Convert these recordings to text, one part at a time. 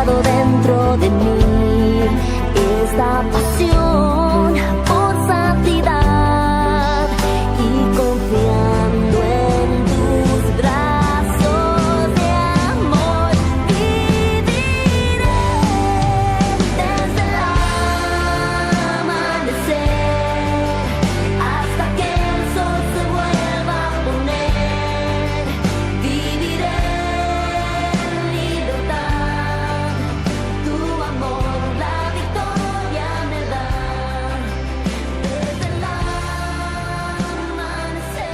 guardado dentro de mí esta pasión por santidad y confiando en tus brazos de amor viviré desde el amanecer hasta que el sol se vuelva a poner. Viviré en libertad, tu amor la victoria me da. Desde el amanecer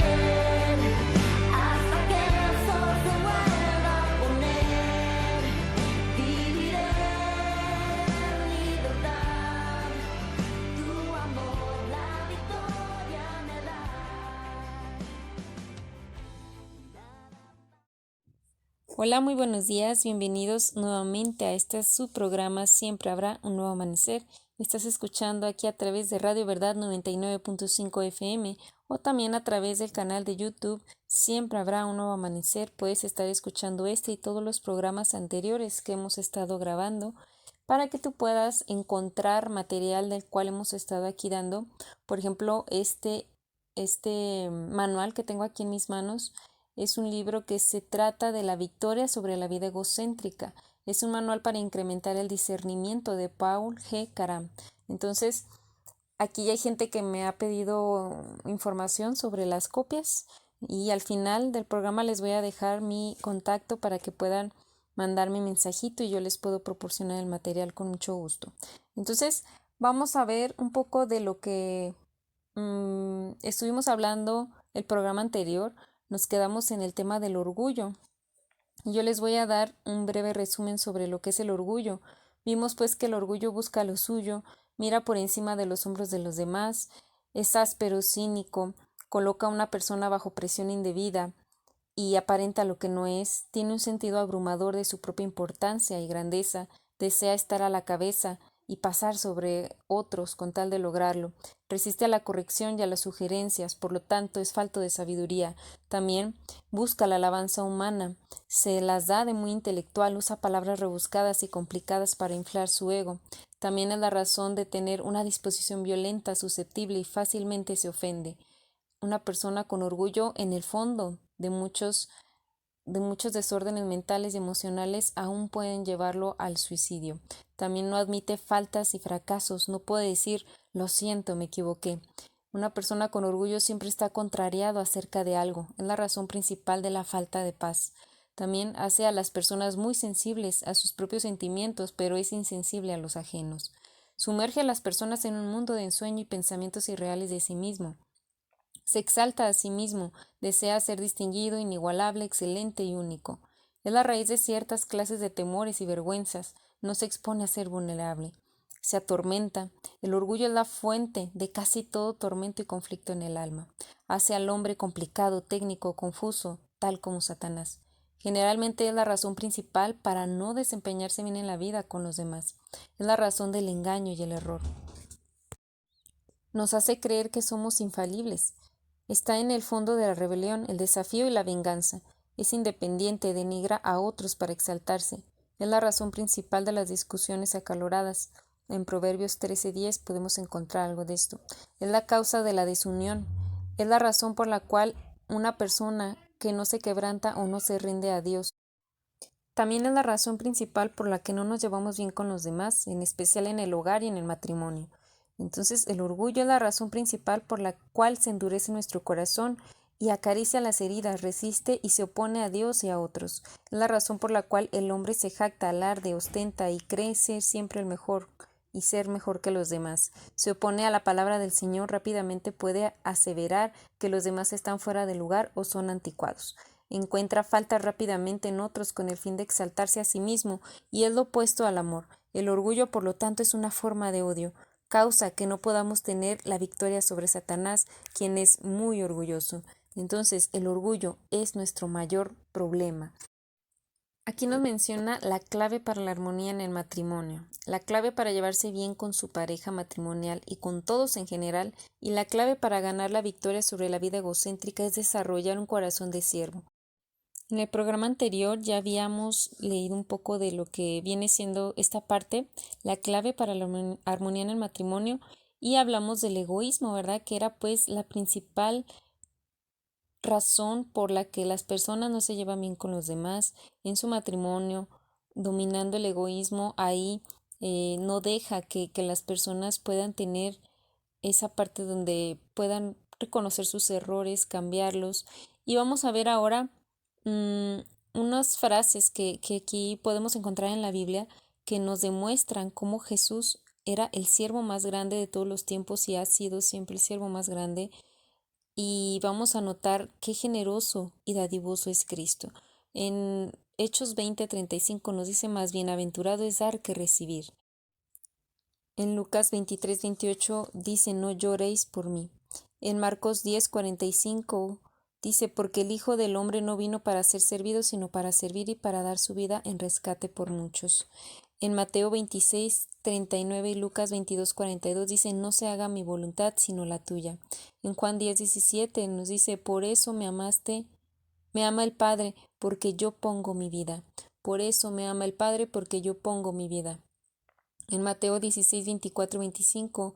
hasta que el sol se vuelva a poner. Viviré en libertad, tu amor la victoria me da. Hola, muy buenos días, bienvenidos nuevamente a este su programa Siempre habrá un nuevo amanecer. Estás escuchando aquí a través de Radio Verdad 99.5 FM o también a través del canal de YouTube Siempre habrá un nuevo amanecer. Puedes estar escuchando este y todos los programas anteriores que hemos estado grabando para que tú puedas encontrar material del cual hemos estado aquí dando. Por ejemplo, este manual que tengo aquí en mis manos es un libro que se trata de la victoria sobre la vida egocéntrica. Es un manual para incrementar el discernimiento de Paul G. Caram. Entonces, aquí hay gente que me ha pedido información sobre las copias y al final del programa les voy a dejar mi contacto para que puedan mandarme mensajito y yo les puedo proporcionar el material con mucho gusto. Entonces, vamos a ver un poco de lo que estuvimos hablando el programa anterior. Nos quedamos en el tema del orgullo. Yo les voy a dar un breve resumen sobre lo que es el orgullo. Vimos pues que el orgullo busca lo suyo, mira por encima de los hombros de los demás, es áspero, cínico, coloca a una persona bajo presión indebida y aparenta lo que no es, tiene un sentido abrumador de su propia importancia y grandeza, desea estar a la cabeza y pasar sobre otros con tal de lograrlo, resiste a la corrección y a las sugerencias, por lo tanto es falto de sabiduría, también busca la alabanza humana, se las da de muy intelectual, usa palabras rebuscadas y complicadas para inflar su ego, también es la razón de tener una disposición violenta, susceptible y fácilmente se ofende. Una persona con orgullo en el fondo de muchos desórdenes mentales y emocionales aún pueden llevarlo al suicidio. También no admite faltas y fracasos, no puede decir lo siento, me equivoqué. Una persona con orgullo siempre está contrariado acerca de algo, es la razón principal de la falta de paz. También hace a las personas muy sensibles a sus propios sentimientos, pero es insensible a los ajenos. Sumerge a las personas en un mundo de ensueño y pensamientos irreales de sí mismo. Se exalta a sí mismo, desea ser distinguido, inigualable, excelente y único. Es la raíz de ciertas clases de temores y vergüenzas, no se expone a ser vulnerable. Se atormenta. El orgullo es la fuente de casi todo tormento y conflicto en el alma. Hace al hombre complicado, técnico, confuso, tal como Satanás. Generalmente es la razón principal para no desempeñarse bien en la vida con los demás. Es la razón del engaño y el error. Nos hace creer que somos infalibles. Está en el fondo de la rebelión, el desafío y la venganza. Es independiente, denigra a otros para exaltarse. Es la razón principal de las discusiones acaloradas. En Proverbios 13:10 podemos encontrar algo de esto. Es la causa de la desunión. Es la razón por la cual una persona que no se quebranta o no se rinde a Dios. También es la razón principal por la que no nos llevamos bien con los demás, en especial en el hogar y en el matrimonio. Entonces, el orgullo es la razón principal por la cual se endurece nuestro corazón y acaricia las heridas, resiste y se opone a Dios y a otros. Es la razón por la cual el hombre se jacta, alarde, ostenta y cree ser siempre el mejor y ser mejor que los demás. Se opone a la palabra del Señor, rápidamente puede aseverar que los demás están fuera de lugar o son anticuados. Encuentra faltas rápidamente en otros con el fin de exaltarse a sí mismo y es lo opuesto al amor. El orgullo, por lo tanto, es una forma de odio, causa que no podamos tener la victoria sobre Satanás, quien es muy orgulloso. Entonces, el orgullo es nuestro mayor problema. Aquí nos menciona la clave para la armonía en el matrimonio, la clave para llevarse bien con su pareja matrimonial y con todos en general, y la clave para ganar la victoria sobre la vida egocéntrica es desarrollar un corazón de siervo. En el programa anterior ya habíamos leído un poco de lo que viene siendo esta parte, la clave para la armonía en el matrimonio, y hablamos del egoísmo, ¿verdad? Que era pues la principal razón por la que las personas no se llevan bien con los demás en su matrimonio, dominando el egoísmo, ahí no deja que las personas puedan tener esa parte donde puedan reconocer sus errores, cambiarlos. Y vamos a ver ahora mm, unas frases que aquí podemos encontrar en la Biblia que nos demuestran cómo Jesús era el siervo más grande de todos los tiempos y ha sido siempre el siervo más grande. Y vamos a notar qué generoso y dadivoso es Cristo. En Hechos 20:35 nos dice más bienaventurado es dar que recibir. En Lucas 23:28 dice no lloréis por mí. En Marcos 10:45 dice porque el Hijo del Hombre no vino para ser servido, sino para servir y para dar su vida en rescate por muchos. En Mateo 26:39 y Lucas 22:42 dice no se haga mi voluntad sino la tuya. En Juan 10:17 nos dice por eso me amaste, me ama el Padre porque yo pongo mi vida. Por eso me ama el Padre porque yo pongo mi vida. En Mateo 16:24-25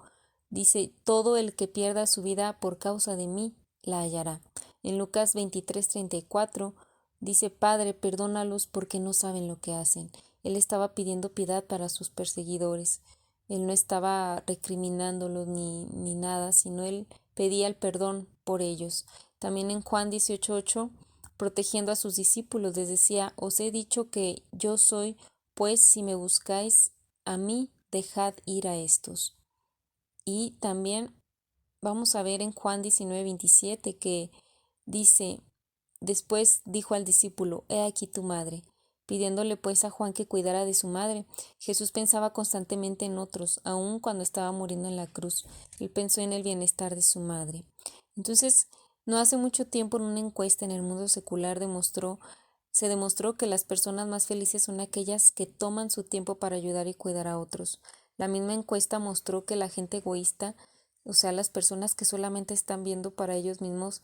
dice, todo el que pierda su vida por causa de mí, la hallará. En Lucas 23:34 dice, Padre, perdónalos porque no saben lo que hacen. Él estaba pidiendo piedad para sus perseguidores. Él no estaba recriminándolos ni nada, sino él pedía el perdón por ellos. También en Juan 18:8, protegiendo a sus discípulos, les decía, os he dicho que yo soy, pues si me buscáis a mí, dejad ir a estos. Y también vamos a ver en Juan 19:27 que dice, después dijo al discípulo, he aquí tu madre. Pidiéndole pues a Juan que cuidara de su madre, Jesús pensaba constantemente en otros, aun cuando estaba muriendo en la cruz. Él pensó en el bienestar de su madre. Entonces, no hace mucho tiempo en una encuesta en el mundo secular se demostró que las personas más felices son aquellas que toman su tiempo para ayudar y cuidar a otros. La misma encuesta mostró que la gente egoísta, o sea, las personas que solamente están viendo para ellos mismos,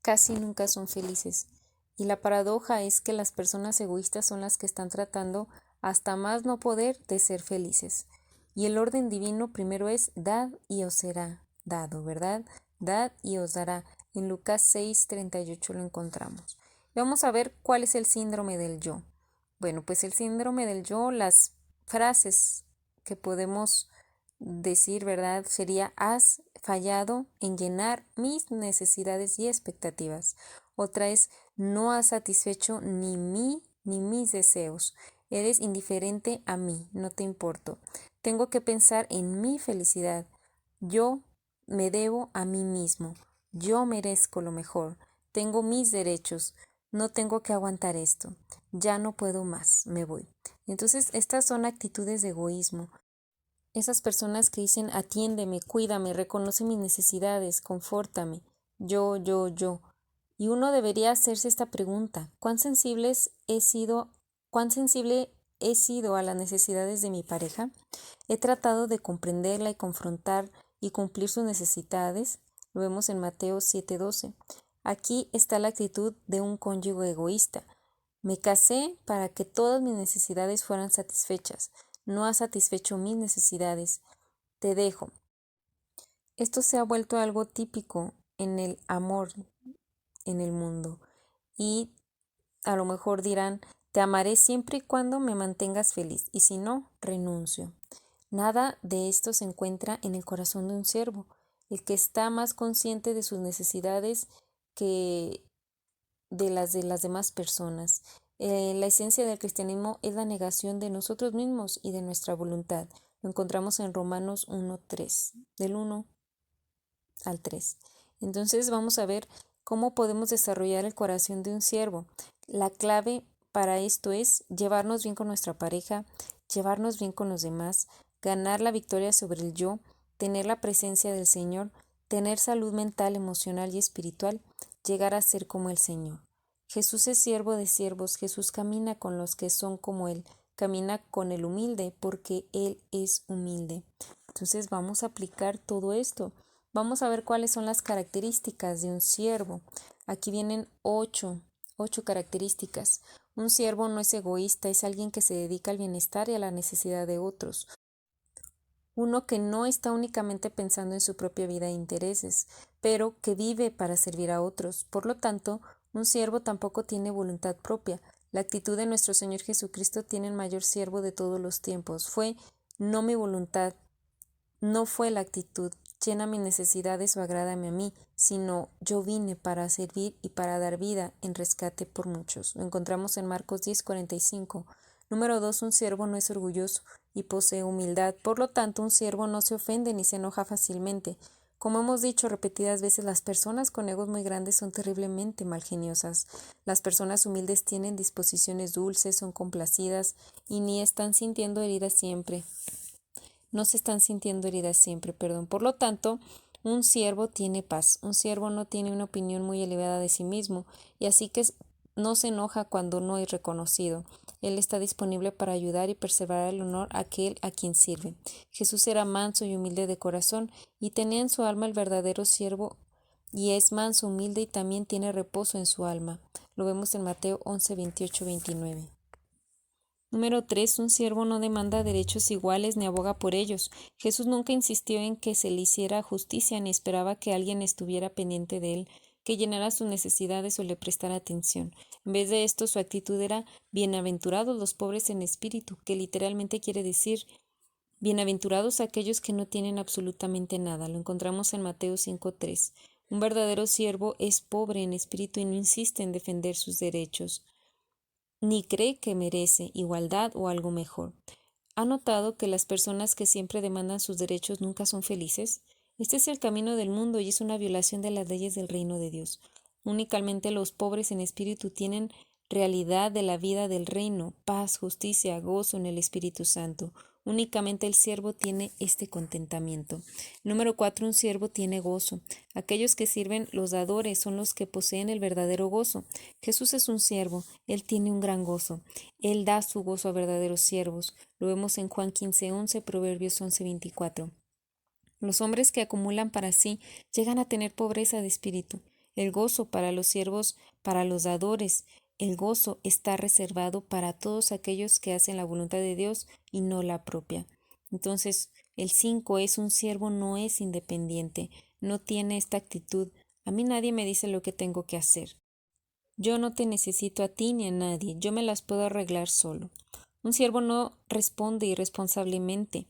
casi nunca son felices. Y la paradoja es que las personas egoístas son las que están tratando hasta más no poder de ser felices. Y el orden divino primero es dad y os será dado, ¿verdad? Dad y os dará. En Lucas 6:38 lo encontramos. Y vamos a ver cuál es el síndrome del yo. Bueno, pues el síndrome del yo, las frases que podemos decir, ¿verdad? Sería, has fallado en llenar mis necesidades y expectativas. Otra es, no has satisfecho ni mí ni mis deseos. Eres indiferente a mí, no te importo. Tengo que pensar en mi felicidad. Yo me debo a mí mismo. Yo merezco lo mejor. Tengo mis derechos. No tengo que aguantar esto. Ya no puedo más. Me voy. Entonces, estas son actitudes de egoísmo. Esas personas que dicen atiéndeme, cuídame, reconoce mis necesidades, confórtame, yo. Y uno debería hacerse esta pregunta, cuán sensible he sido a las necesidades de mi pareja? ¿He tratado de comprenderla y confrontar y cumplir sus necesidades? Lo vemos en Mateo 7:12. Aquí está la actitud de un cónyuge egoísta. Me casé para que todas mis necesidades fueran satisfechas. No has satisfecho mis necesidades. Te dejo. Esto se ha vuelto algo típico en el amor en el mundo. Y a lo mejor dirán, te amaré siempre y cuando me mantengas feliz, y si no, renuncio. Nada de esto se encuentra en el corazón de un siervo, el que está más consciente de sus necesidades que de las demás personas. La esencia del cristianismo es la negación de nosotros mismos y de nuestra voluntad. Lo encontramos en Romanos 1:3, del 1 al 3. Entonces vamos a ver cómo podemos desarrollar el corazón de un siervo. La clave para esto es llevarnos bien con nuestra pareja, llevarnos bien con los demás, ganar la victoria sobre el yo, tener la presencia del Señor, tener salud mental, emocional y espiritual, llegar a ser como el Señor. Jesús es siervo de siervos, Jesús camina con los que son como Él, camina con el humilde porque Él es humilde. Entonces vamos a aplicar todo esto. Vamos a ver cuáles son las características de un siervo. Aquí vienen 8 8 características. Un siervo no es egoísta, es alguien que se dedica al bienestar y a la necesidad de otros. Uno que no está únicamente pensando en su propia vida e intereses, pero que vive para servir a otros. Por lo tanto, un siervo tampoco tiene voluntad propia. La actitud de nuestro Señor Jesucristo tiene el mayor siervo de todos los tiempos. Fue no mi voluntad, no fue la actitud, llena mis necesidades o agrádame a mí, sino yo vine para servir y para dar vida en rescate por muchos. Lo encontramos en Marcos 10:45. Número 2. Un siervo no es orgulloso y posee humildad. Por lo tanto, un siervo no se ofende ni se enoja fácilmente. Como hemos dicho repetidas veces, las personas con egos muy grandes son terriblemente malgeniosas. Las personas humildes tienen disposiciones dulces, son complacidas y ni están sintiendo heridas siempre. No se están sintiendo heridas siempre, perdón. Por lo tanto, un siervo tiene paz. Un siervo no tiene una opinión muy elevada de sí mismo y así que no se enoja cuando no es reconocido. Él está disponible para ayudar y preservar el honor a aquel a quien sirve. Jesús era manso y humilde de corazón y tenía en su alma el verdadero siervo y es manso, humilde y también tiene reposo en su alma. Lo vemos en Mateo 11:28-29. Número 3. Un siervo no demanda derechos iguales ni aboga por ellos. Jesús nunca insistió en que se le hiciera justicia ni esperaba que alguien estuviera pendiente de él, que llenara sus necesidades o le prestara atención. En vez de esto, su actitud era bienaventurados los pobres en espíritu, que literalmente quiere decir bienaventurados aquellos que no tienen absolutamente nada. Lo encontramos en Mateo 5:3. Un verdadero siervo es pobre en espíritu y no insiste en defender sus derechos ni cree que merece igualdad o algo mejor. ¿Ha notado que las personas que siempre demandan sus derechos nunca son felices? Este es el camino del mundo y es una violación de las leyes del reino de Dios. Únicamente los pobres en espíritu tienen realidad de la vida del reino, paz, justicia, gozo en el Espíritu Santo. Únicamente el siervo tiene este contentamiento. Número 4. Un siervo tiene gozo. Aquellos que sirven los dadores son los que poseen el verdadero gozo. Jesús es un siervo, Él tiene un gran gozo. Él da su gozo a verdaderos siervos. Lo vemos en Juan 15:11, Proverbios 11:24. Los hombres que acumulan para sí llegan a tener pobreza de espíritu. El gozo para los siervos, para los dadores, el gozo está reservado para todos aquellos que hacen la voluntad de Dios y no la propia. Entonces, el 5 es un siervo no es independiente, no tiene esta actitud. A mí nadie me dice lo que tengo que hacer. Yo no te necesito a ti ni a nadie, yo me las puedo arreglar solo. Un siervo no responde irresponsablemente.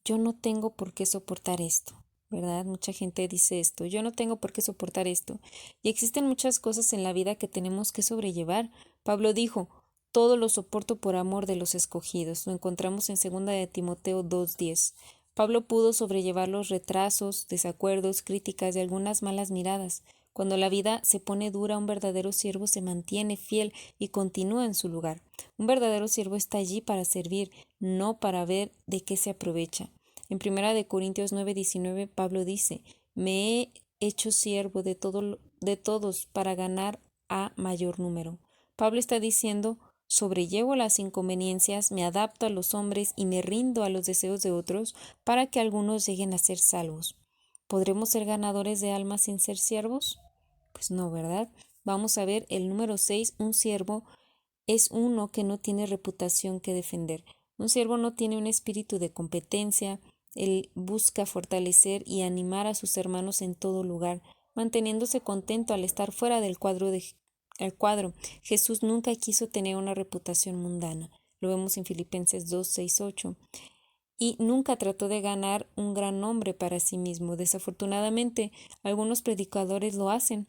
Yo no tengo por qué soportar esto, ¿verdad? Mucha gente dice esto, yo no tengo por qué soportar esto. Y existen muchas cosas en la vida que tenemos que sobrellevar. Pablo dijo, todo lo soporto por amor de los escogidos. Lo encontramos en 2 de Timoteo 2:10. Pablo pudo sobrellevar los retrasos, desacuerdos, críticas y algunas malas miradas. Cuando la vida se pone dura, un verdadero siervo se mantiene fiel y continúa en su lugar. Un verdadero siervo está allí para servir, no para ver de qué se aprovecha. En 1 Corintios 9:19, Pablo dice, me he hecho siervo de todos para ganar a mayor número. Pablo está diciendo, sobrellevo las inconveniencias, me adapto a los hombres y me rindo a los deseos de otros para que algunos lleguen a ser salvos. ¿Podremos ser ganadores de almas sin ser siervos? Pues no, ¿verdad? Vamos a ver el número 6, un siervo es uno que no tiene reputación que defender. Un siervo no tiene un espíritu de competencia, él busca fortalecer y animar a sus hermanos en todo lugar, manteniéndose contento al estar fuera del cuadro. Jesús nunca quiso tener una reputación mundana. Lo vemos en Filipenses 2:6-8. Y nunca trató de ganar un gran nombre para sí mismo. Desafortunadamente, algunos predicadores lo hacen.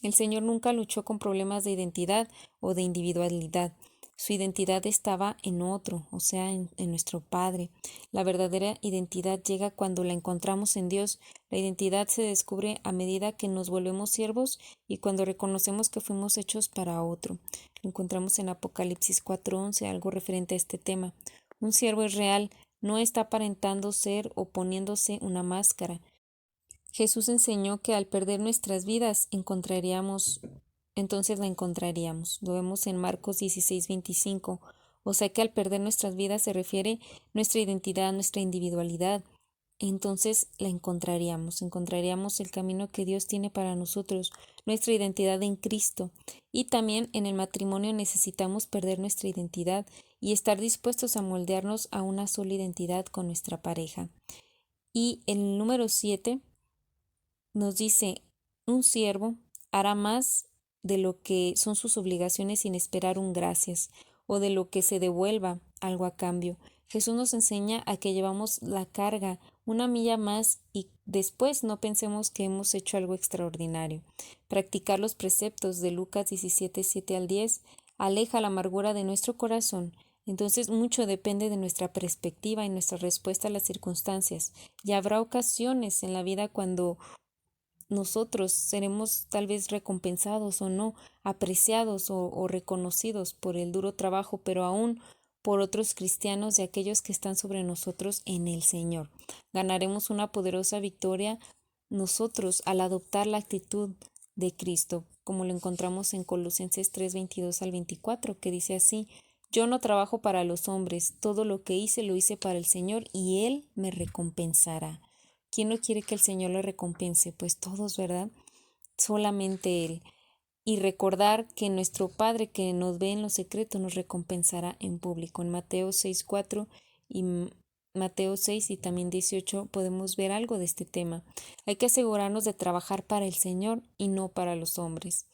El Señor nunca luchó con problemas de identidad o de individualidad. Su identidad estaba en otro, o sea, en nuestro Padre. La verdadera identidad llega cuando la encontramos en Dios. La identidad se descubre a medida que nos volvemos siervos y cuando reconocemos que fuimos hechos para otro. Lo encontramos en Apocalipsis 4:11, algo referente a este tema. Un siervo es real, no está aparentando ser o poniéndose una máscara. Jesús enseñó que al perder nuestras vidas entonces la encontraríamos. Lo vemos en Marcos 16:25. O sea que al perder nuestras vidas se refiere nuestra identidad, nuestra individualidad. entonces encontraríamos el camino que Dios tiene para nosotros, nuestra identidad en Cristo. Y también en el matrimonio necesitamos perder nuestra identidad y estar dispuestos a moldearnos a una sola identidad con nuestra pareja. Y el número 7 nos dice, un siervo hará más de lo que son sus obligaciones sin esperar un gracias o de lo que se devuelva algo a cambio. Jesús nos enseña a que llevamos la carga una milla más y después no pensemos que hemos hecho algo extraordinario. Practicar los preceptos de Lucas 17, 7 al 10 aleja la amargura de nuestro corazón. Entonces mucho depende de nuestra perspectiva y nuestra respuesta a las circunstancias. Y habrá ocasiones en la vida cuando nosotros seremos tal vez recompensados o no, apreciados o reconocidos por el duro trabajo, pero aún por otros cristianos y aquellos que están sobre nosotros en el Señor. Ganaremos una poderosa victoria nosotros al adoptar la actitud de Cristo, como lo encontramos en Colosenses 3, 22 al 24, que dice así: yo no trabajo para los hombres, todo lo que hice lo hice para el Señor y Él me recompensará. ¿Quién no quiere que el Señor le recompense? Pues todos, ¿verdad? Solamente Él. Y recordar que nuestro Padre que nos ve en lo secreto nos recompensará en público. En Mateo 6:4 y Mateo 6 y también 18 podemos ver algo de este tema. Hay que asegurarnos de trabajar para el Señor y no para los hombres.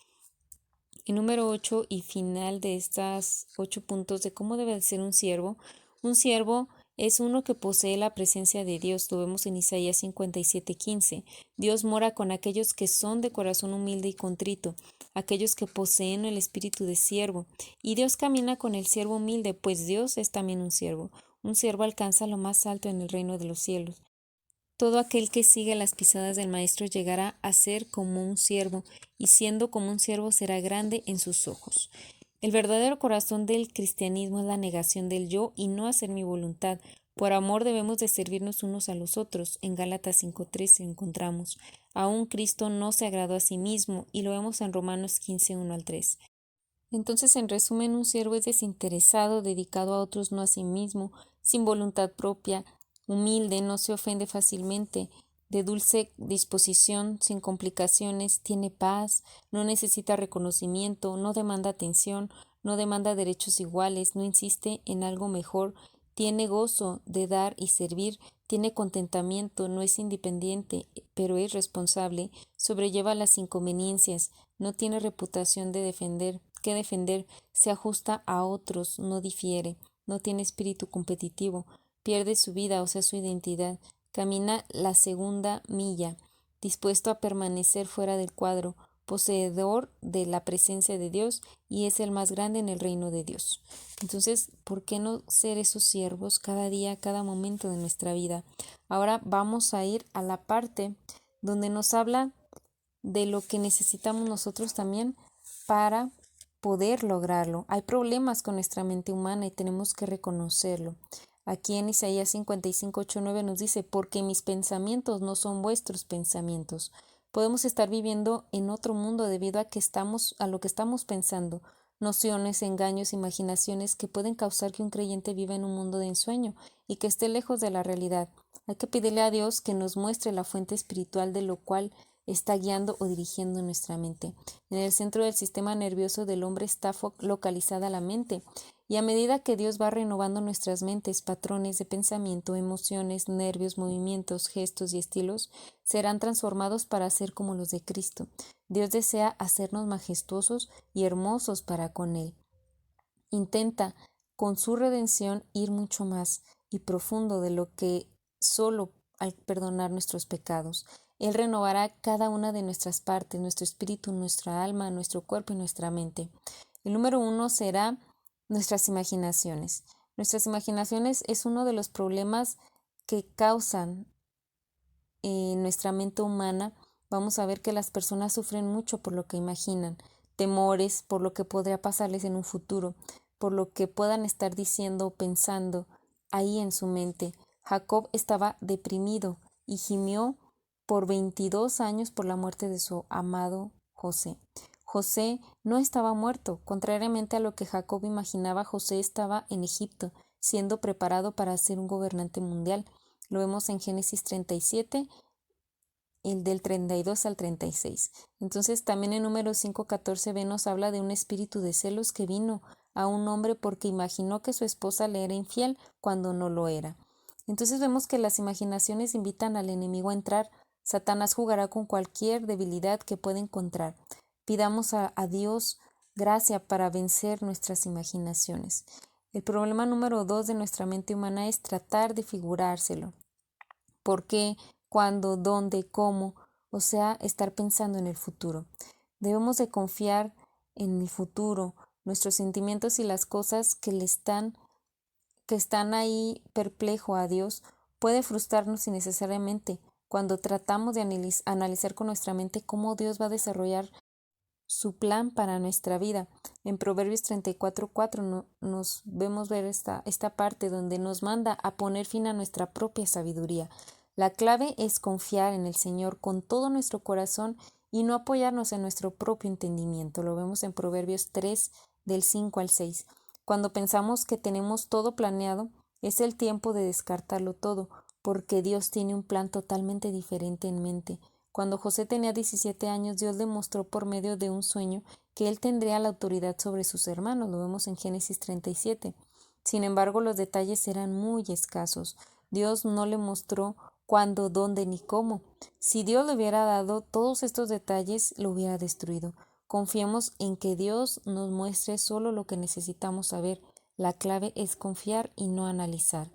El número 8 y final de estos 8 puntos de cómo debe de ser un siervo. Un siervo es uno que posee la presencia de Dios. Lo vemos en Isaías 57:15. Dios mora con aquellos que son de corazón humilde y contrito, aquellos que poseen el espíritu de siervo. Y Dios camina con el siervo humilde, pues Dios es también un siervo. Un siervo alcanza lo más alto en el reino de los cielos. Todo aquel que sigue las pisadas del Maestro llegará a ser como un siervo, y siendo como un siervo será grande en sus ojos. El verdadero corazón del cristianismo es la negación del yo y no hacer mi voluntad. Por amor debemos de servirnos unos a los otros. En Gálatas 5:13 encontramos: aún Cristo no se agradó a sí mismo, y lo vemos en Romanos 15:1 al 3. Entonces, en resumen, un siervo es desinteresado, dedicado a otros, no a sí mismo, sin voluntad propia, humilde, no se ofende fácilmente, de dulce disposición, sin complicaciones, tiene paz, no necesita reconocimiento, no demanda atención, no demanda derechos iguales, no insiste en algo mejor, tiene gozo de dar y servir, tiene contentamiento, no es independiente, pero es responsable, sobrelleva las inconveniencias, no tiene reputación de defender, se ajusta a otros, no difiere, no tiene espíritu competitivo, pierde su vida, o sea, su identidad, camina la segunda milla, dispuesto a permanecer fuera del cuadro, poseedor de la presencia de Dios y es el más grande en el reino de Dios. Entonces, ¿por qué no ser esos siervos cada día, cada momento de nuestra vida? Ahora vamos a ir a la parte donde nos habla de lo que necesitamos nosotros también para poder lograrlo. Hay problemas con nuestra mente humana y tenemos que reconocerlo. Aquí en Isaías 55:8-9 nos dice: porque mis pensamientos no son vuestros pensamientos. Podemos estar viviendo en otro mundo debido a lo que estamos pensando, nociones, engaños, imaginaciones que pueden causar que un creyente viva en un mundo de ensueño y que esté lejos de la realidad. Hay que pedirle a Dios que nos muestre la fuente espiritual de lo cual está guiando o dirigiendo nuestra mente. En el centro del sistema nervioso del hombre está localizada la mente, y a medida que Dios va renovando nuestras mentes, patrones de pensamiento, emociones, nervios, movimientos, gestos y estilos serán transformados para ser como los de Cristo. Dios desea hacernos majestuosos y hermosos para con Él. Intenta, con su redención, ir mucho más y profundo de lo que solo al perdonar nuestros pecados. Él renovará cada una de nuestras partes, nuestro espíritu, nuestra alma, nuestro cuerpo y nuestra mente. El número 1 será nuestras imaginaciones. Nuestras imaginaciones es uno de los problemas que causan en nuestra mente humana. Vamos a ver que las personas sufren mucho por lo que imaginan, temores por lo que podría pasarles en un futuro, por lo que puedan estar diciendo o pensando ahí en su mente. Jacob estaba deprimido y gimió por 22 años por la muerte de su amado José. José no estaba muerto. Contrariamente a lo que Jacob imaginaba, José estaba en Egipto, siendo preparado para ser un gobernante mundial. Lo vemos en Génesis 37, el del 32 al 36. Entonces también en Números 5:14b nos habla de un espíritu de celos que vino a un hombre porque imaginó que su esposa le era infiel cuando no lo era. Entonces vemos que las imaginaciones invitan al enemigo a entrar. Satanás jugará con cualquier debilidad que pueda encontrar. Pidamos a Dios gracia para vencer nuestras imaginaciones. El problema número 2 de nuestra mente humana es tratar de figurárselo. ¿Por qué? ¿Cuándo? ¿Dónde? ¿Cómo? O sea, estar pensando en el futuro. Debemos de confiar en el futuro, nuestros sentimientos y las cosas que están ahí perplejo a Dios, puede frustrarnos innecesariamente cuando tratamos de analizar con nuestra mente cómo Dios va a desarrollar su plan para nuestra vida. En Proverbios 34:4 nos vemos ver esta parte donde nos manda a poner fin a nuestra propia sabiduría. La clave es confiar en el Señor con todo nuestro corazón y no apoyarnos en nuestro propio entendimiento. Lo vemos en Proverbios 3, del 5 al 6. Cuando pensamos que tenemos todo planeado, es el tiempo de descartarlo todo, porque Dios tiene un plan totalmente diferente en mente. Cuando José tenía 17 años, Dios le mostró por medio de un sueño que él tendría la autoridad sobre sus hermanos. Lo vemos en Génesis 37. Sin embargo, los detalles eran muy escasos. Dios no le mostró cuándo, dónde ni cómo. Si Dios le hubiera dado todos estos detalles, lo hubiera destruido. Confiemos en que Dios nos muestre solo lo que necesitamos saber. La clave es confiar y no analizar.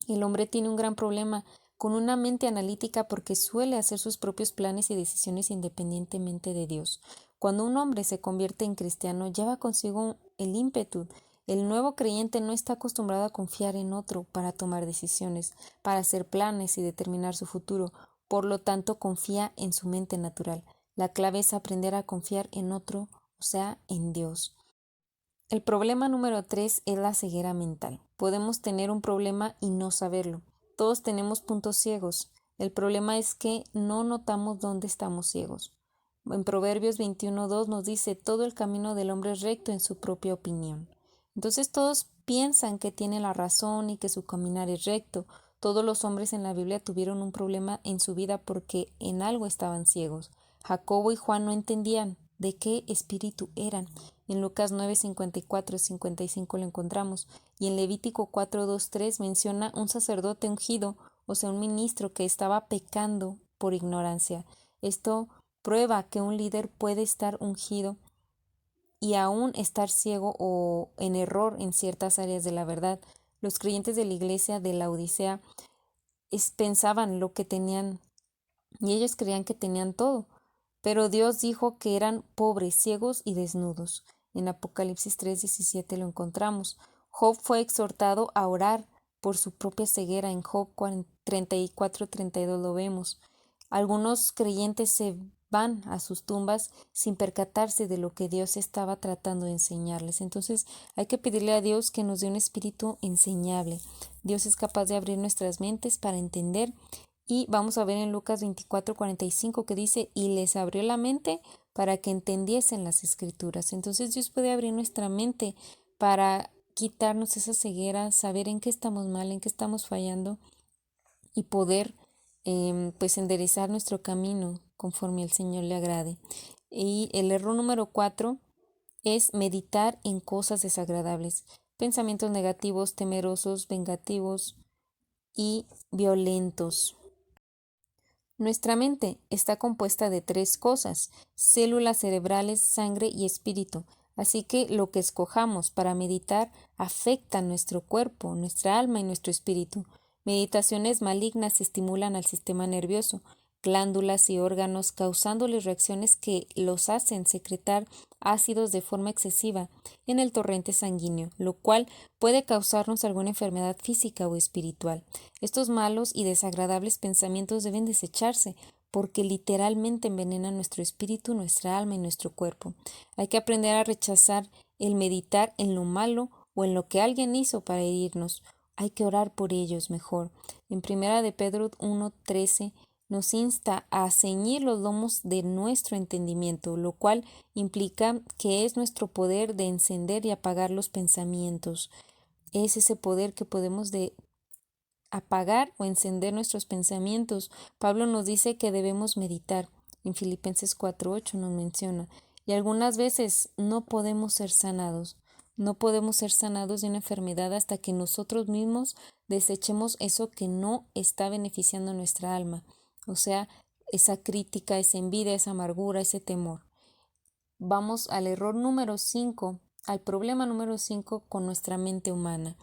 El hombre tiene un gran problema con una mente analítica porque suele hacer sus propios planes y decisiones independientemente de Dios. Cuando un hombre se convierte en cristiano, lleva consigo el ímpetu. El nuevo creyente no está acostumbrado a confiar en otro para tomar decisiones, para hacer planes y determinar su futuro. Por lo tanto, confía en su mente natural. La clave es aprender a confiar en otro, o sea, en Dios. El problema número 3 es la ceguera mental. Podemos tener un problema y no saberlo. Todos tenemos puntos ciegos. El problema es que no notamos dónde estamos ciegos. En Proverbios 21:2 nos dice, todo el camino del hombre es recto en su propia opinión. Entonces todos piensan que tienen la razón y que su caminar es recto. Todos los hombres en la Biblia tuvieron un problema en su vida porque en algo estaban ciegos. Jacobo y Juan no entendían de qué espíritu eran. En Lucas 9:54-55 lo encontramos, y en Levítico 4:2-3 menciona un sacerdote ungido, o sea, un ministro que estaba pecando por ignorancia. Esto prueba que un líder puede estar ungido y aún estar ciego o en error en ciertas áreas de la verdad. Los creyentes de la iglesia de la Odisea pensaban lo que tenían y ellos creían que tenían todo, pero Dios dijo que eran pobres, ciegos y desnudos. En Apocalipsis 3:17 lo encontramos. Job fue exhortado a orar por su propia ceguera. En Job 34:32 lo vemos. Algunos creyentes se van a sus tumbas sin percatarse de lo que Dios estaba tratando de enseñarles. Entonces hay que pedirle a Dios que nos dé un espíritu enseñable. Dios es capaz de abrir nuestras mentes para entender. Y vamos a ver en Lucas 24:45 que dice, y les abrió la mente para que entendiesen las escrituras. Entonces Dios puede abrir nuestra mente para quitarnos esa ceguera, saber en qué estamos mal, en qué estamos fallando y poder pues enderezar nuestro camino conforme al Señor le agrade. Y el error número 4 es meditar en cosas desagradables, pensamientos negativos, temerosos, vengativos y violentos. Nuestra mente está compuesta de 3 cosas: células cerebrales, sangre y espíritu. Así que lo que escojamos para meditar afecta nuestro cuerpo, nuestra alma y nuestro espíritu. Meditaciones malignas estimulan al sistema nervioso, glándulas y órganos, causándoles reacciones que los hacen secretar ácidos de forma excesiva en el torrente sanguíneo, lo cual puede causarnos alguna enfermedad física o espiritual. Estos malos y desagradables pensamientos deben desecharse porque literalmente envenenan nuestro espíritu, nuestra alma y nuestro cuerpo. Hay que aprender a rechazar el meditar en lo malo o en lo que alguien hizo para herirnos. Hay que orar por ellos mejor. En Primera de Pedro 1:13 nos insta a ceñir los lomos de nuestro entendimiento, lo cual implica que es nuestro poder de encender y apagar los pensamientos. Es ese poder que podemos apagar o encender nuestros pensamientos. Pablo nos dice que debemos meditar. En Filipenses 4:8 nos menciona. Y algunas veces no podemos ser sanados. No podemos ser sanados de una enfermedad hasta que nosotros mismos desechemos eso que no está beneficiando nuestra alma. O sea, esa crítica, esa envidia, esa amargura, ese temor. Vamos al error número 5, al problema número 5 con nuestra mente humana.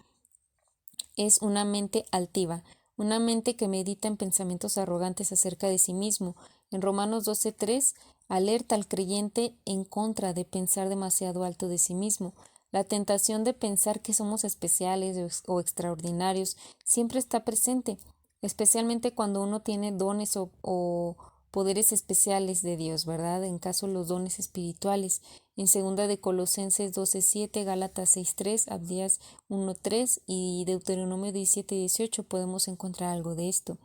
Es una mente altiva, una mente que medita en pensamientos arrogantes acerca de sí mismo. En Romanos 12:3 alerta al creyente en contra de pensar demasiado alto de sí mismo. La tentación de pensar que somos especiales o extraordinarios siempre está presente, especialmente cuando uno tiene dones o poderes especiales de Dios, ¿verdad? En caso los dones espirituales. En segunda de Colosenses 12:7, Gálatas 6:3, Abdías 1:3 y Deuteronomio 17:18 podemos encontrar algo de esto.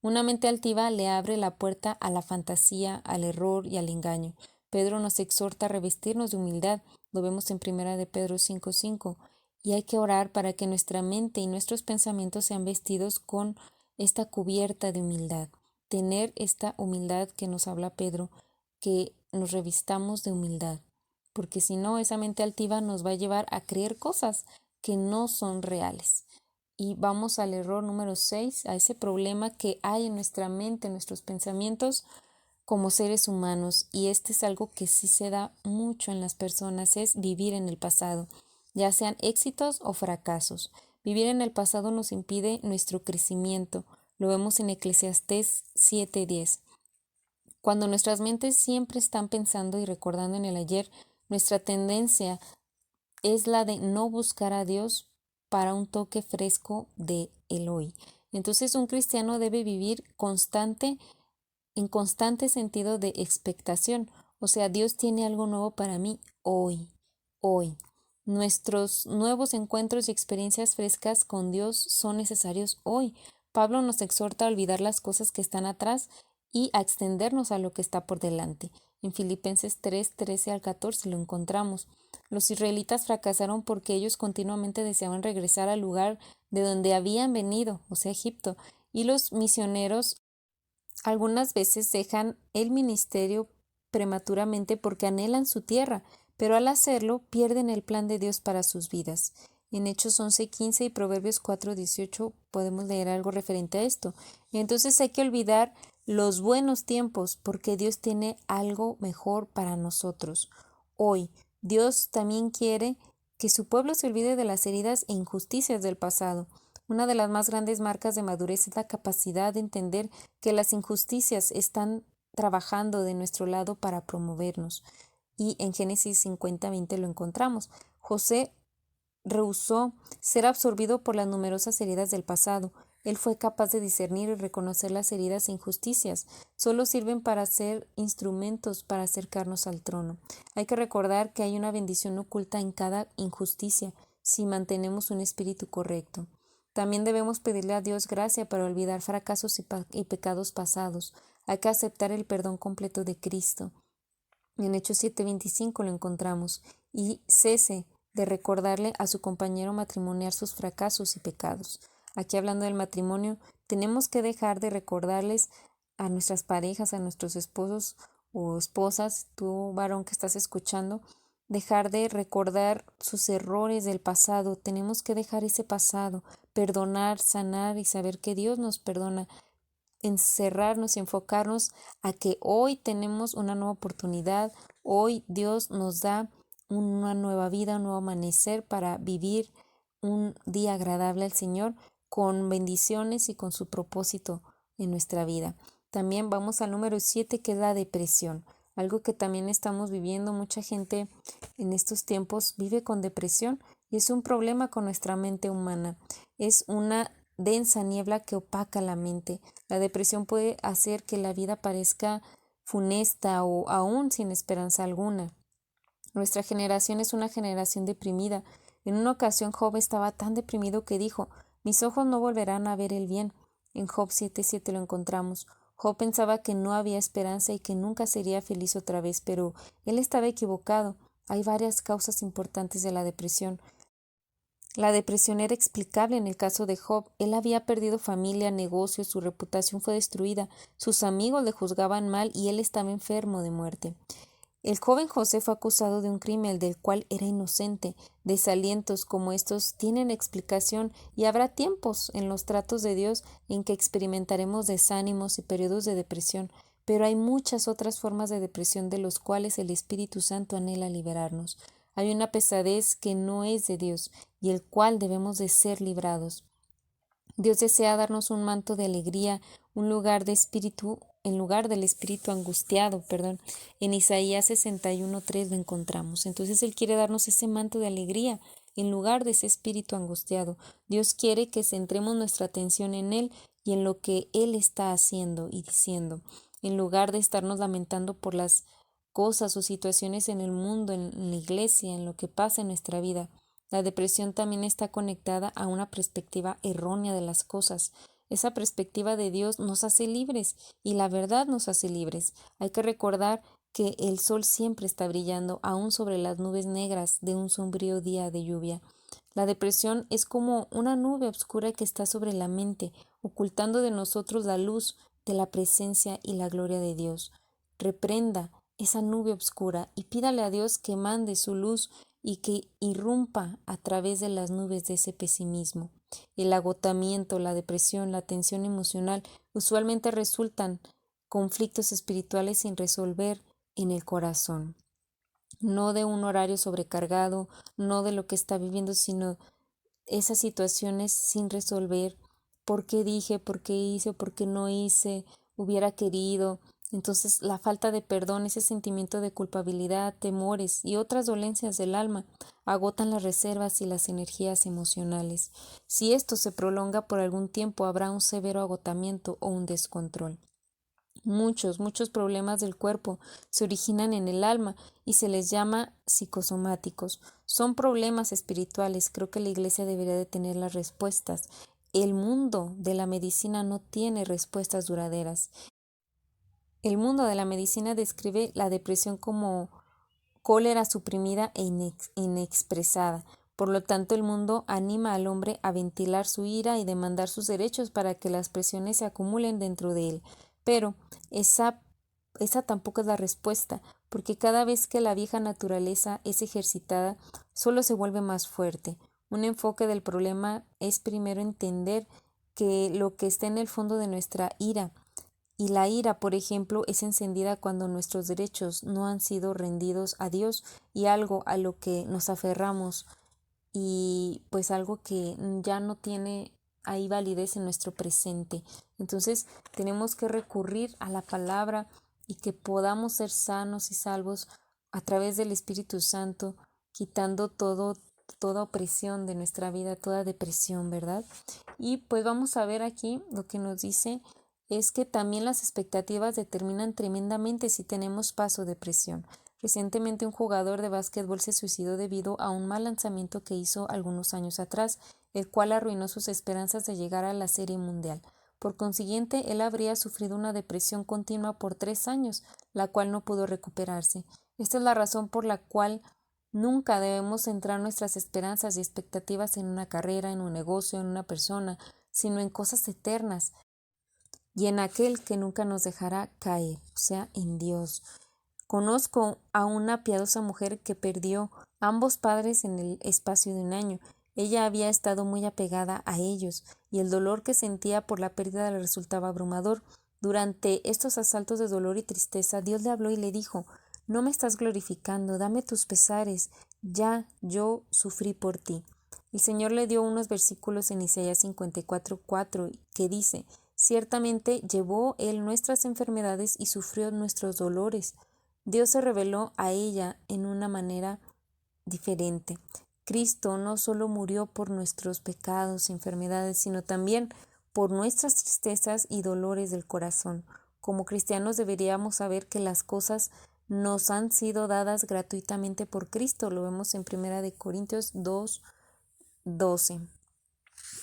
Una mente altiva le abre la puerta a la fantasía, al error y al engaño. Pedro nos exhorta a revestirnos de humildad, lo vemos en primera de Pedro 5:5, y hay que orar para que nuestra mente y nuestros pensamientos sean vestidos con esta cubierta de humildad. Tener esta humildad que nos habla Pedro, que nos revistamos de humildad, porque si no, esa mente altiva nos va a llevar a creer cosas que no son reales. Y vamos al error número 6, a ese problema que hay en nuestra mente, en nuestros pensamientos como seres humanos. Y este es algo que sí se da mucho en las personas, es vivir en el pasado, ya sean éxitos o fracasos. Vivir en el pasado nos impide nuestro crecimiento. Lo vemos en Eclesiastés 7:10. Cuando nuestras mentes siempre están pensando y recordando en el ayer, nuestra tendencia es la de no buscar a Dios para un toque fresco de el hoy. Entonces un cristiano debe vivir en constante sentido de expectación. O sea, Dios tiene algo nuevo para mí hoy, hoy. Nuestros nuevos encuentros y experiencias frescas con Dios son necesarios hoy. Pablo nos exhorta a olvidar las cosas que están atrás y a extendernos a lo que está por delante. En Filipenses 3:13 al 14 lo encontramos. Los israelitas fracasaron porque ellos continuamente deseaban regresar al lugar de donde habían venido, o sea, Egipto, y los misioneros algunas veces dejan el ministerio prematuramente porque anhelan su tierra, pero al hacerlo pierden el plan de Dios para sus vidas. En Hechos 11:15 y Proverbios 4:18 podemos leer algo referente a esto. Y entonces hay que olvidar los buenos tiempos porque Dios tiene algo mejor para nosotros. Hoy, Dios también quiere que su pueblo se olvide de las heridas e injusticias del pasado. Una de las más grandes marcas de madurez es la capacidad de entender que las injusticias están trabajando de nuestro lado para promovernos. Y en Génesis 50:20 lo encontramos. José rehusó ser absorbido por las numerosas heridas del pasado. Él fue capaz de discernir y reconocer las heridas e injusticias. Solo sirven para ser instrumentos para acercarnos al trono. Hay que recordar que hay una bendición oculta en cada injusticia si mantenemos un espíritu correcto. También debemos pedirle a Dios gracia para olvidar fracasos y pecados pasados. Hay que aceptar el perdón completo de Cristo. En Hechos 7:25 lo encontramos. Y cese de recordarle a su compañero matrimonial sus fracasos y pecados. Aquí hablando del matrimonio, tenemos que dejar de recordarles a nuestras parejas, a nuestros esposos o esposas, tú varón que estás escuchando, dejar de recordar sus errores del pasado. Tenemos que dejar ese pasado, perdonar, sanar y saber que Dios nos perdona, encerrarnos y enfocarnos a que hoy tenemos una nueva oportunidad, hoy Dios nos da una nueva vida, un nuevo amanecer para vivir un día agradable al Señor con bendiciones y con su propósito en nuestra vida. También vamos al número 7, que es la depresión, algo que también estamos viviendo. Mucha gente en estos tiempos vive con depresión y es un problema con nuestra mente humana. Es una densa niebla que opaca la mente. La depresión puede hacer que la vida parezca funesta o aún sin esperanza alguna. Nuestra generación es una generación deprimida. En una ocasión Job estaba tan deprimido que dijo: mis ojos no volverán a ver el bien. En Job 7:7 lo encontramos. Job pensaba que no había esperanza y que nunca sería feliz otra vez, pero él estaba equivocado. Hay varias causas importantes de la depresión. La depresión era explicable en el caso de Job. Él había perdido familia, negocios, su reputación fue destruida, sus amigos le juzgaban mal y él estaba enfermo de muerte. El joven José fue acusado de un crimen del cual era inocente. Desalientos como estos tienen explicación y habrá tiempos en los tratos de Dios en que experimentaremos desánimos y periodos de depresión, pero hay muchas otras formas de depresión de los cuales el Espíritu Santo anhela liberarnos. Hay una pesadez que no es de Dios y el cual debemos de ser librados. Dios desea darnos un manto de alegría, un lugar de espíritu, en lugar del espíritu angustiado, perdón. En Isaías 61:3 lo encontramos. Entonces Él quiere darnos ese manto de alegría en lugar de ese espíritu angustiado. Dios quiere que centremos nuestra atención en Él y en lo que Él está haciendo y diciendo, en lugar de estarnos lamentando por las cosas o situaciones en el mundo, en la iglesia, en lo que pasa en nuestra vida. La depresión también está conectada a una perspectiva errónea de las cosas. Esa perspectiva de Dios nos hace libres y la verdad nos hace libres. Hay que recordar que el sol siempre está brillando, aún sobre las nubes negras de un sombrío día de lluvia. La depresión es como una nube oscura que está sobre la mente, ocultando de nosotros la luz de la presencia y la gloria de Dios. Reprenda esa nube oscura y pídale a Dios que mande su luz y que irrumpa a través de las nubes de ese pesimismo. El agotamiento, la depresión, la tensión emocional usualmente resultan conflictos espirituales sin resolver en el corazón. No de un horario sobrecargado, no de lo que está viviendo, sino esas situaciones sin resolver. ¿Por qué dije? ¿Por qué hice? ¿Por qué no hice? Hubiera querido. Entonces, la falta de perdón, ese sentimiento de culpabilidad, temores y otras dolencias del alma agotan las reservas y las energías emocionales. Si esto se prolonga por algún tiempo, habrá un severo agotamiento o un descontrol. Muchos problemas del cuerpo se originan en el alma y se les llama psicosomáticos. Son problemas espirituales. Creo que la iglesia debería de tener las respuestas. El mundo de la medicina no tiene respuestas duraderas. El mundo de la medicina describe la depresión como cólera suprimida e inexpresada. Por lo tanto, el mundo anima al hombre a ventilar su ira y demandar sus derechos para que las presiones se acumulen dentro de él. Pero esa tampoco es la respuesta, porque cada vez que la vieja naturaleza es ejercitada, solo se vuelve más fuerte. Un enfoque del problema es primero entender que lo que está en el fondo de nuestra ira, y la ira, por ejemplo, es encendida cuando nuestros derechos no han sido rendidos a Dios y algo a lo que nos aferramos y pues algo que ya no tiene ahí validez en nuestro presente. Entonces tenemos que recurrir a la palabra y que podamos ser sanos y salvos a través del Espíritu Santo, quitando toda opresión de nuestra vida, toda depresión, ¿verdad? Y pues vamos a ver aquí lo que nos dice es que también las expectativas determinan tremendamente si tenemos paz o depresión. Recientemente un jugador de básquetbol se suicidó debido a un mal lanzamiento que hizo algunos años atrás, el cual arruinó sus esperanzas de llegar a la Serie Mundial. Por consiguiente, él habría sufrido una depresión continua por 3 años, la cual no pudo recuperarse. Esta es la razón por la cual nunca debemos centrar nuestras esperanzas y expectativas en una carrera, en un negocio, en una persona, sino en cosas eternas y en aquel que nunca nos dejará caer, o sea, en Dios. Conozco a una piadosa mujer que perdió ambos padres en el espacio de un año. Ella había estado muy apegada a ellos y el dolor que sentía por la pérdida le resultaba abrumador. Durante estos asaltos de dolor y tristeza, Dios le habló y le dijo: «No me estás glorificando, dame tus pesares, ya yo sufrí por ti». El Señor le dio unos versículos en Isaías 54:4 que dice: «Ciertamente llevó Él nuestras enfermedades y sufrió nuestros dolores». Dios se reveló a ella en una manera diferente. Cristo no solo murió por nuestros pecados y enfermedades, sino también por nuestras tristezas y dolores del corazón. Como cristianos deberíamos saber que las cosas nos han sido dadas gratuitamente por Cristo. Lo vemos en 1 Corintios 2:12.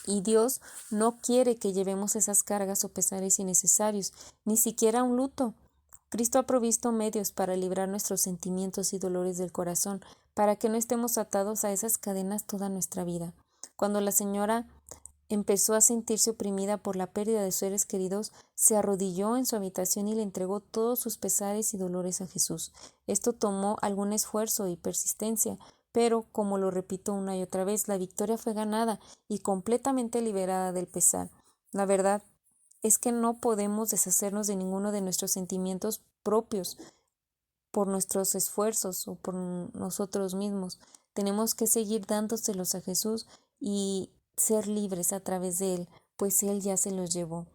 Y Dios no quiere que llevemos esas cargas o pesares innecesarios, ni siquiera un luto. Cristo ha provisto medios para librar nuestros sentimientos y dolores del corazón, para que no estemos atados a esas cadenas toda nuestra vida. Cuando la señora empezó a sentirse oprimida por la pérdida de seres queridos, se arrodilló en su habitación y le entregó todos sus pesares y dolores a Jesús. Esto tomó algún esfuerzo y persistencia, pero, como lo repito una y otra vez, la victoria fue ganada y completamente liberada del pesar. La verdad es que no podemos deshacernos de ninguno de nuestros sentimientos propios por nuestros esfuerzos o por nosotros mismos. Tenemos que seguir dándoselos a Jesús y ser libres a través de Él, pues Él ya se los llevó.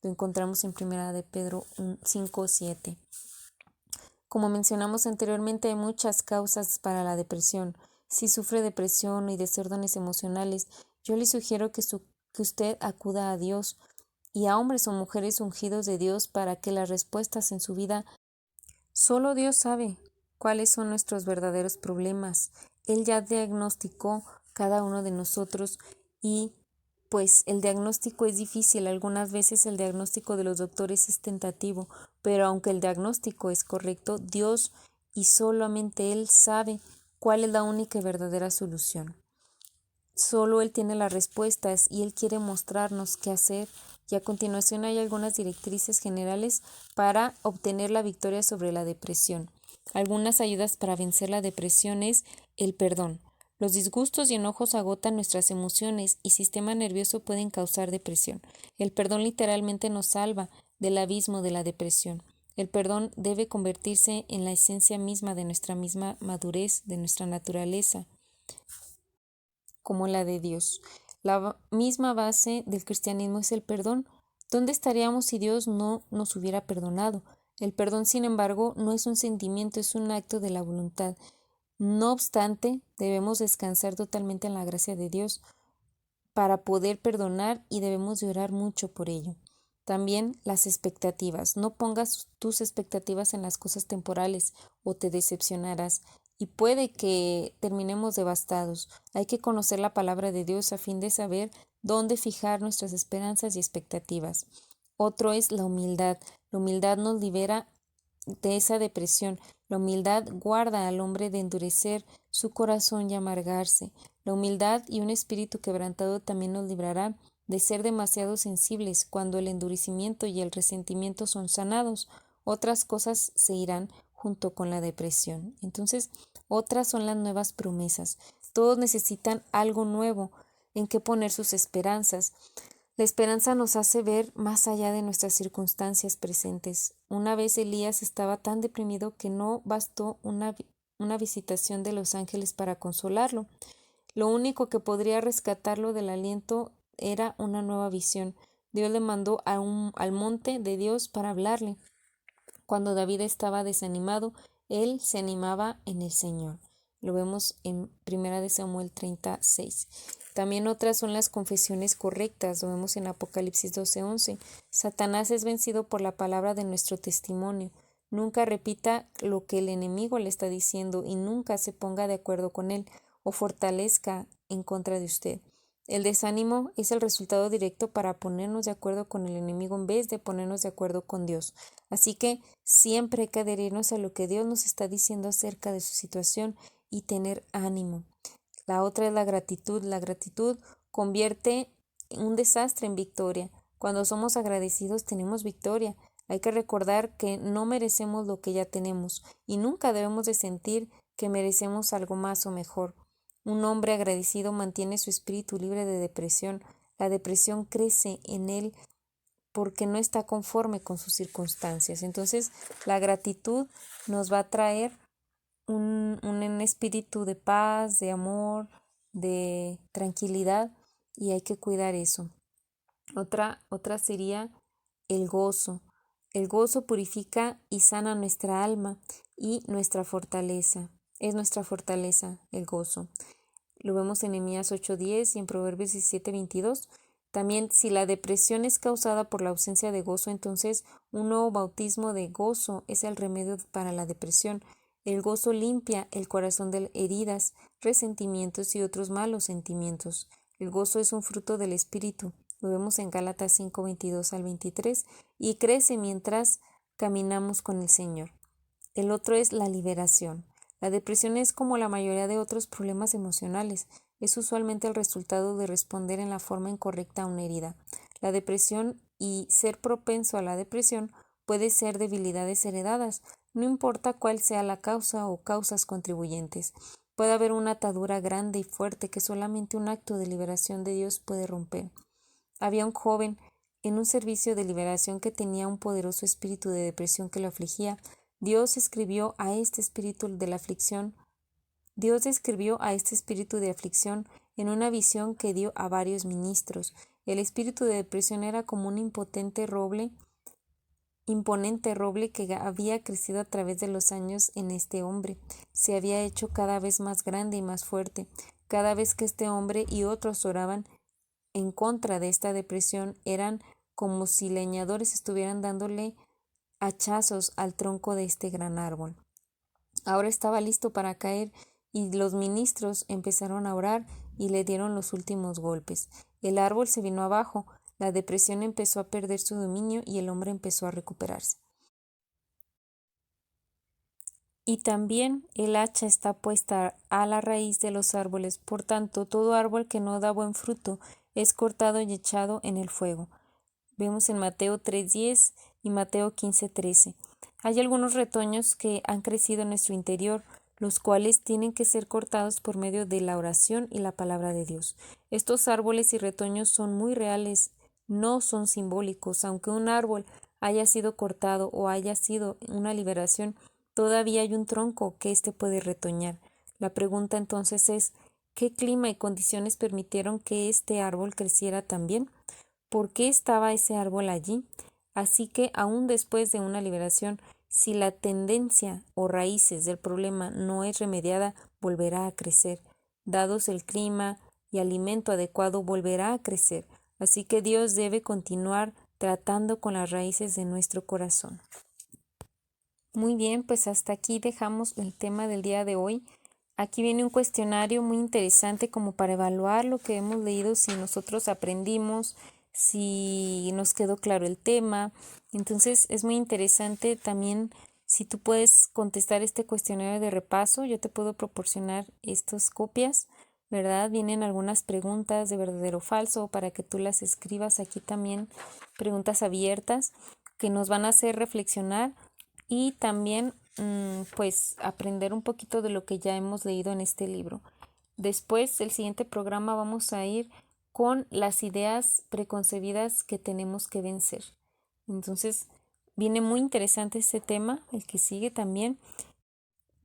Lo encontramos en 1 de Pedro 5:7. Como mencionamos anteriormente, hay muchas causas para la depresión. Si sufre depresión y desórdenes emocionales, yo le sugiero que usted acuda a Dios y a hombres o mujeres ungidos de Dios para que las respuestas en su vida. Solo Dios sabe cuáles son nuestros verdaderos problemas. Él ya diagnosticó cada uno de nosotros y pues el diagnóstico es difícil. Algunas veces el diagnóstico de los doctores es tentativo, pero aunque el diagnóstico es correcto, Dios y solamente Él sabe cuál es la única y verdadera solución. Solo Él tiene las respuestas y Él quiere mostrarnos qué hacer. Y a continuación hay algunas directrices generales para obtener la victoria sobre la depresión. Algunas ayudas para vencer la depresión es el perdón. Los disgustos y enojos agotan nuestras emociones y sistema nervioso pueden causar depresión. El perdón literalmente nos salva del abismo de la depresión. El perdón debe convertirse en la esencia misma de nuestra misma madurez, de nuestra naturaleza, como la de Dios. La misma base del cristianismo es el perdón. ¿Dónde estaríamos si Dios no nos hubiera perdonado? El perdón, sin embargo, no es un sentimiento, es un acto de la voluntad. No obstante, debemos descansar totalmente en la gracia de Dios para poder perdonar y debemos de orar mucho por ello. También las expectativas. No pongas tus expectativas en las cosas temporales o te decepcionarás y puede que terminemos devastados. Hay que conocer la palabra de Dios a fin de saber dónde fijar nuestras esperanzas y expectativas. Otro es la humildad. La humildad nos libera de esa depresión. La humildad guarda al hombre de endurecer su corazón y amargarse. La humildad y un espíritu quebrantado también nos librará de ser demasiado sensibles cuando el endurecimiento y el resentimiento son sanados. Otras cosas se irán junto con la depresión. Entonces, otras son las nuevas promesas. Todos necesitan algo nuevo en que poner sus esperanzas. La esperanza nos hace ver más allá de nuestras circunstancias presentes. Una vez Elías estaba tan deprimido que no bastó una visitación de los ángeles para consolarlo. Lo único que podría rescatarlo del aliento era una nueva visión. Dios le mandó al monte de Dios para hablarle. Cuando David estaba desanimado, él se animaba en el Señor. Lo vemos en 1 de Samuel 36. También otras son las confesiones correctas. Lo vemos en Apocalipsis 12:11. Satanás es vencido por la palabra de nuestro testimonio. Nunca repita lo que el enemigo le está diciendo y nunca se ponga de acuerdo con él o fortalezca en contra de usted. El desánimo es el resultado directo para ponernos de acuerdo con el enemigo en vez de ponernos de acuerdo con Dios. Así que siempre hay que adherirnos a lo que Dios nos está diciendo acerca de su situación y tener ánimo. La otra es la gratitud. La gratitud convierte un desastre en victoria. Cuando somos agradecidos tenemos victoria. Hay que recordar que no merecemos lo que ya tenemos y nunca debemos de sentir que merecemos algo más o mejor. Un hombre agradecido mantiene su espíritu libre de depresión. La depresión crece en él porque no está conforme con sus circunstancias. Entonces, la gratitud nos va a traer un espíritu de paz, de amor, de tranquilidad y hay que cuidar eso. Otra sería el gozo. El gozo purifica y sana nuestra alma y nuestra fortaleza. Es nuestra fortaleza el gozo. Lo vemos en Nehemías 8:10 y en Proverbios 17:22. También, si la depresión es causada por la ausencia de gozo, entonces un nuevo bautismo de gozo es el remedio para la depresión. El gozo limpia el corazón de heridas, resentimientos y otros malos sentimientos. El gozo es un fruto del Espíritu. Lo vemos en Gálatas 5:22-23 y crece mientras caminamos con el Señor. El otro es la liberación. La depresión es como la mayoría de otros problemas emocionales. es usualmente el resultado de responder en la forma incorrecta a una herida. La depresión y ser propenso a la depresión puede ser debilidades heredadas, no importa cuál sea la causa o causas contribuyentes. Puede haber una atadura grande y fuerte que solamente un acto de liberación de Dios puede romper. Había un joven en un servicio de liberación que tenía un poderoso espíritu de depresión que lo afligía. Dios escribió a este espíritu de aflicción en una visión que dio a varios ministros. El espíritu de depresión era como un imponente roble que había crecido a través de los años en este hombre. Se había hecho cada vez más grande y más fuerte. Cada vez que este hombre y otros oraban en contra de esta depresión, eran como si leñadores estuvieran dándole hachazos al tronco de este gran árbol. Ahora estaba listo para caer y los ministros empezaron a orar y le dieron los últimos golpes. El árbol se vino abajo, la depresión empezó a perder su dominio y el hombre empezó a recuperarse. Y también el hacha está puesta a la raíz de los árboles, por tanto, todo árbol que no da buen fruto es cortado y echado en el fuego. Vemos en Mateo 3:10 y Mateo 15:13. Hay algunos retoños que han crecido en nuestro interior, los cuales tienen que ser cortados por medio de la oración y la palabra de Dios. Estos árboles y retoños son muy reales, no son simbólicos. Aunque un árbol haya sido cortado o haya sido una liberación, todavía hay un tronco que éste puede retoñar. La pregunta entonces es, ¿qué clima y condiciones permitieron que este árbol creciera también? ¿Por qué estaba ese árbol allí? Así que aún después de una liberación, si la tendencia o raíces del problema no es remediada, volverá a crecer. Dados el clima y alimento adecuado, volverá a crecer. Así que Dios debe continuar tratando con las raíces de nuestro corazón. Muy bien, pues hasta aquí dejamos el tema del día de hoy. Aquí viene un cuestionario muy interesante como para evaluar lo que hemos leído, si nosotros aprendimos, si nos quedó claro el tema. Entonces es muy interesante también si tú puedes contestar este cuestionario de repaso. Yo te puedo proporcionar estas copias, ¿verdad? Vienen algunas preguntas de verdadero o falso para que tú las escribas aquí también, preguntas abiertas que nos van a hacer reflexionar y también pues aprender un poquito de lo que ya hemos leído en este libro. Después, el siguiente programa vamos a ir con las ideas preconcebidas que tenemos que vencer. Entonces, viene muy interesante este tema, el que sigue también.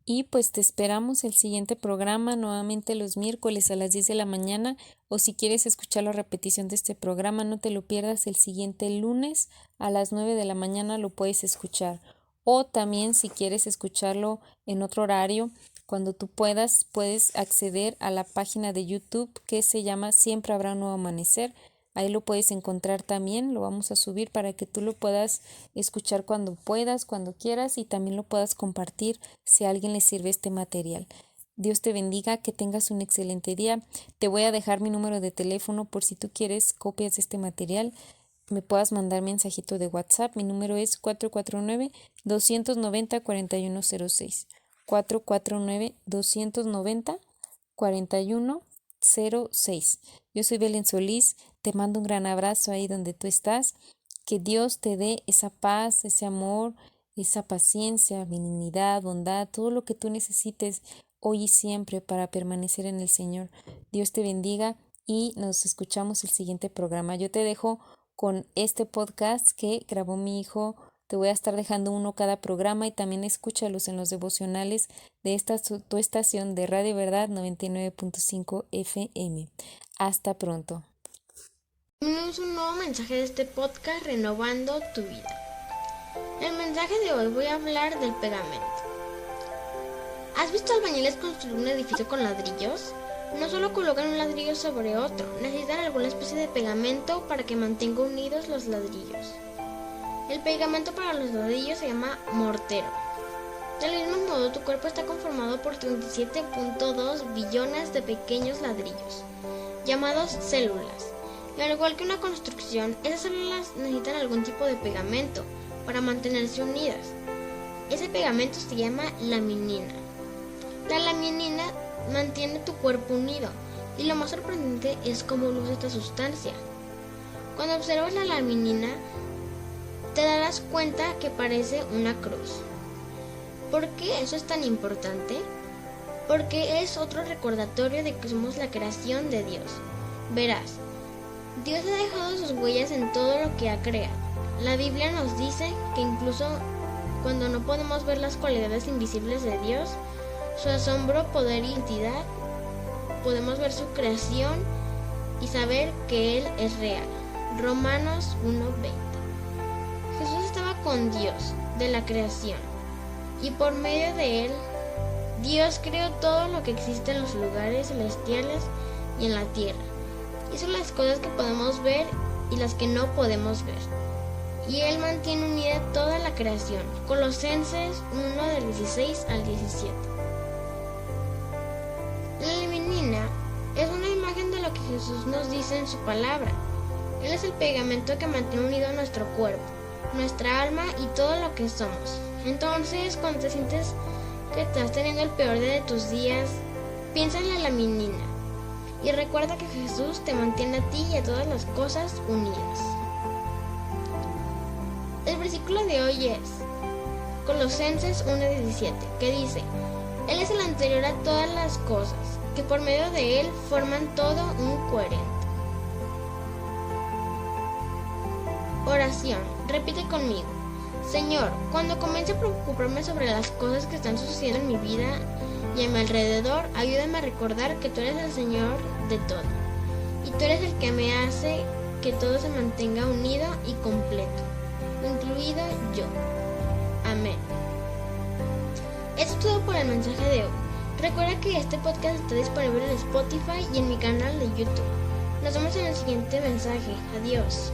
Y pues te esperamos el siguiente programa nuevamente los miércoles a las 10 de la mañana, o si quieres escuchar la repetición de este programa, no te lo pierdas el siguiente lunes a las 9 de la mañana lo puedes escuchar. O también si quieres escucharlo en otro horario, cuando tú puedas, puedes acceder a la página de YouTube que se llama Siempre Habrá un Nuevo Amanecer. Ahí lo puedes encontrar también, lo vamos a subir para que tú lo puedas escuchar cuando puedas, cuando quieras y también lo puedas compartir si a alguien le sirve este material. Dios te bendiga, que tengas un excelente día. Te voy a dejar mi número de teléfono por si tú quieres copias de este material. Me puedas mandar mensajito de WhatsApp. Mi número es 449-290-4106. 449-290-4106. Yo soy Belén Solís. Te mando un gran abrazo ahí donde tú estás. Que Dios te dé esa paz, ese amor, esa paciencia, benignidad, bondad, todo lo que tú necesites hoy y siempre para permanecer en el Señor. Dios te bendiga y nos escuchamos el siguiente programa. Yo te dejo con este podcast que grabó mi hijo. Te voy a estar dejando uno cada programa y también escúchalos en los devocionales de esta tu estación de Radio Verdad 99.5 FM. Hasta pronto. Tenemos un nuevo mensaje de este podcast, Renovando tu Vida. El mensaje de hoy voy a hablar del pegamento. ¿Has visto albañiles construir un edificio con ladrillos? No solo colocan un ladrillo sobre otro, necesitan alguna especie de pegamento para que mantenga unidos los ladrillos. El pegamento para los ladrillos se llama mortero. Del mismo modo, tu cuerpo está conformado por 37.2 billones de pequeños ladrillos, llamados células. Y al igual que una construcción, esas células necesitan algún tipo de pegamento para mantenerse unidas. Ese pegamento se llama laminina. La laminina mantiene tu cuerpo unido Y lo más sorprendente es cómo luce esta sustancia. Cuando observas la laminina, te darás cuenta que parece una cruz. ¿Por qué eso es tan importante? Porque es otro recordatorio de que somos la creación de Dios. Verás, Dios ha dejado sus huellas en todo lo que ha creado. La Biblia nos dice que incluso cuando no podemos ver las cualidades invisibles de Dios, su asombro, poder y entidad, podemos ver su creación y saber que Él es real. Romanos 1:20. Jesús estaba con Dios de la creación y por medio de Él, Dios creó todo lo que existe en los lugares celestiales y en la tierra. Hizo las cosas que podemos ver y las que no podemos ver. Y Él mantiene unida toda la creación. Colosenses 1 del 16 al 17. La laminina es una imagen de lo que Jesús nos dice en su palabra. Él es el pegamento que mantiene unido nuestro cuerpo, nuestra alma y todo lo que somos. Entonces, cuando te sientes que estás teniendo el peor día de tus días, piensa en la laminina y recuerda que Jesús te mantiene a ti y a todas las cosas unidas. El versículo de hoy es Colosenses 1:17, que dice: Él es el anterior a todas las cosas, que por medio de Él forman todo un coherente. Oración. Repite conmigo. Señor, cuando comience a preocuparme sobre las cosas que están sucediendo en mi vida y a mi alrededor, ayúdame a recordar que tú eres el Señor de todo. Y tú eres el que me hace que todo se mantenga unido y completo, incluido yo. Amén. Esto es todo por el mensaje de hoy. Recuerda que este podcast está disponible en Spotify y en mi canal de YouTube. Nos vemos en el siguiente mensaje. Adiós.